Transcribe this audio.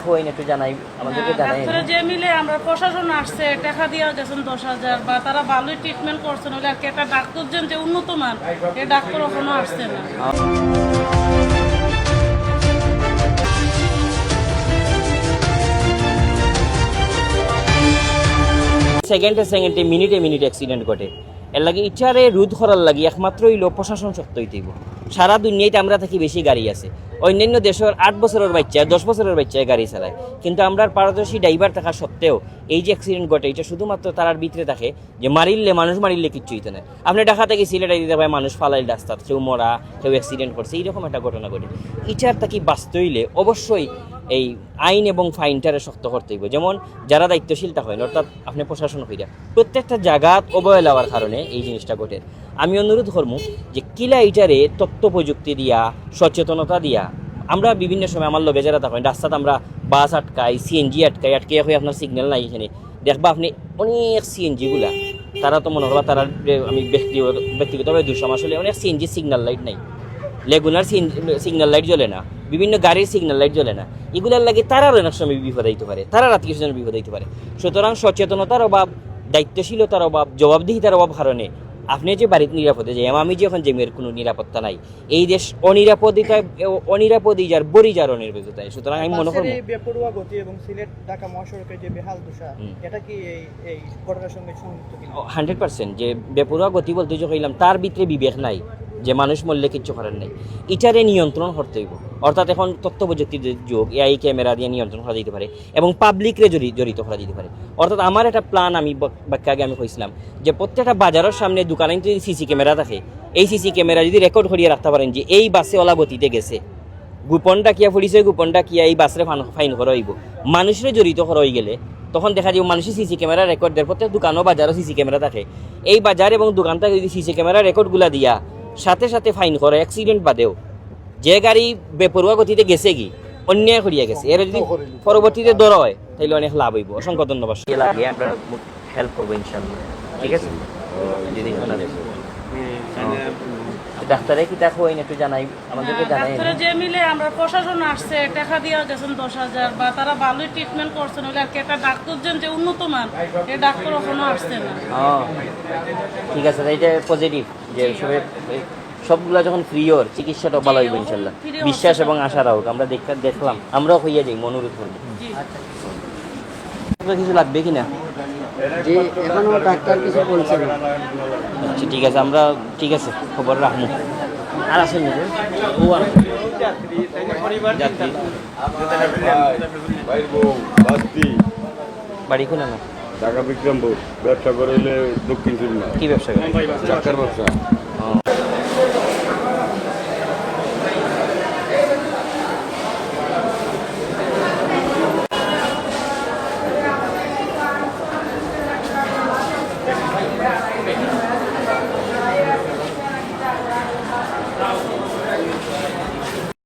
হয় না একটু জানাই আমাদেরকে জানাই। ডাক্তারে যে মিলে আমরা প্রশাসন আসছে টাকা দিয়ে গেছেন 10,000 বা তারা ভালোই ট্রিটমেন্ট করছেন, ওই আর কি একটা ডাক্তার যে উন্নত মান এই ডাক্তার এখনো আসছে না। সেকেন্ডে মিনিটে অ্যাক্সিডেন্ট ঘটে। এর লাগে ইচ্ছারে রোধ করার লাগে একমাত্র হইল প্রশাসন শক্ত হইতেইব। সারা দুনিয়াতে আমরা থাকি বেশি গাড়ি আছে, অন্যান্য দেশের 8 বছরের বাচ্চা 10 বছরের বাচ্চায় গাড়ি চালায়, কিন্তু আমরা পারদর্শী ড্রাইভার থাকা সত্ত্বেও এই যে অ্যাক্সিডেন্ট ঘটে এটা শুধুমাত্র তারার ভিতরে থাকে যে মানুষ মারিলে কিচ্ছু হইতো না। আপনি ঢাকা থেকে সিলেটে দিতে পারে মানুষ ফালাইল রাস্তার, কেউ মরা, কেউ অ্যাক্সিডেন্ট করছে, এইরকম একটা ঘটনা ঘটে। ইচ্ছার তাকে বাঁচতে হইলে অবশ্যই এই আইন এবং ফাইনটারে শক্ত করতে হইব। যেমন যারা দায়িত্বশীল থাকেন অর্থাৎ আপনি প্রশাসন হইয়া প্রত্যেকটা জায়গাত অবহেলা হওয়ার কারণে এই জিনিসটা ঘটে। আমি অনুরোধ করবো যে কিলা এইটারে তথ্য প্রযুক্তি দিয়া সচেতনতা দিয়া আমরা বিভিন্ন সময় আমার লগে যারা থাকেন রাস্তাতে আমরা বাস আটকাই, সিএনজি আটকে হয়ে আপনার সিগন্যাল নাই, এখানে দেখবা আপনি অনেক সিএনজিগুলা তারা তো মনে করবা তারা আমি ব্যক্তিগতভাবে দুঃসম আসলে অনেক সিএনজি সিগন্যাল লাইট নাই, লেগুনার সিগন্যাল লাইট জ্বলে না, বিভিন্ন গাড়ির সিগন্যাল লাইট জ্বলে না, এগুলার লাগে তারার অনেক সময় বিপদ হইতে পারে, তারার আত্মীয় স্বজনের বিপদ হইতে পারে। সুতরাং সচেতনতার অভাব, দায়িত্বশীলতার অভাব, জবাবদিহিতার অভাব কারণে আপনি যে বাড়িতে নিরাপদে যাই আমি যখন জেমের কোনো নিরাপত্তা নাই, এই দেশ অনিরাপদই যার বড়ি যার অনিরাপত্তায়। সুতরাং আমি মনে করব বেপরোয়া গতি এবং সিলেট ঢাকা মহাসড়কের যে বেহাল দশা এটা কি এই ঘটনার সঙ্গে সংযুক্ত কিনা? 100% যে বেপরোয়া গতি বলতে যে কইলাম তার ভিতরে বিবেক নাই, যে মানুষ মরলে কিচ্ছু করার নাই, এটারে নিয়ন্ত্রণ করতে হইব। অর্থাৎ এখন তথ্য প্রযুক্তির যুগ, এআই ক্যামেরা দিয়ে নিয়ন্ত্রণ করা যেতে পারে এবং পাবলিকরে জড়িত করা যেতে পারে। অর্থাৎ আমার একটা প্ল্যান আমি আগে আমি কইছিলাম যে প্রত্যেকটা বাজারের সামনে দোকানে যদি সিসি ক্যামেরা থাকে, এই সিসি ক্যামেরা যদি রেকর্ড করিয়ে রাখতে পারেন যে এই বাসে ওলা গতিতে গেছে, গোপনটা কিয়া ফুরিছে, গোপনটা কিয়া এই বাসরে ফাইন করা হইব, মানুষের জড়িত করা হয়ে গেলে তখন দেখা যাবে মানুষের সিসি ক্যামেরা রেকর্ড দেয়। প্রত্যেক দোকানও বাজারও সিসি ক্যামেরা থাকে, এই বাজার এবং দোকানটা যদি সিসি ক্যামেরা রেকর্ডগুলা দিয়া সাথে সাথে ফাইন করে, অ্যাক্সিডেন্ট বাদেও যে গাড়ি বেপরোয়া গতিতে গেছে কি অন্যায় করিয়া গেছে এর যদি পরবর্তীতে ধরা হয় তাহলে অনেক লাভ হইব। অসংখ্য ধন্যবাদ। লাগে আমরা হেল্প করবো ইনশাআল্লাহ, ঠিক আছে? যদি ডাক্তারে কি দেখো একটু জানাই আমাদেরকে জানাই। ডাক্তারে যে মিলে আমরা প্রশাসন আসছে টাকা দিয়ে গেছেন 10,000 বা তারা ভালোই ট্রিটমেন্ট করছেন, ওই আর কি একটা ডাক্তার যে উন্নত মান এই ডাক্তার এখনো আসছে না। ঠিক আছে, এটা পজিটিভ যে সবগুলা যখন ফ্রি ওর চিকিৎসাটা ভালো হইব ইনশাল্লাহ, বিশ্বাস এবং আশা রাখুক। আমরা দেখলাম আমরাও হইয়া যাই, অনুরোধ করবো। কিছু লাগবে কিনা? যে এখনো ডাক্তার কিছু বলছে না। আচ্ছা ঠিক আছে, আমরা ঠিক আছে খবর রাখবো। আর আসেন বাড়ি কোন না ঢাকা বিক্রমপুর, ব্যবসা করে দক্ষিণ চুরমা। কি ব্যবসা করে? চাকার ব্যবসা।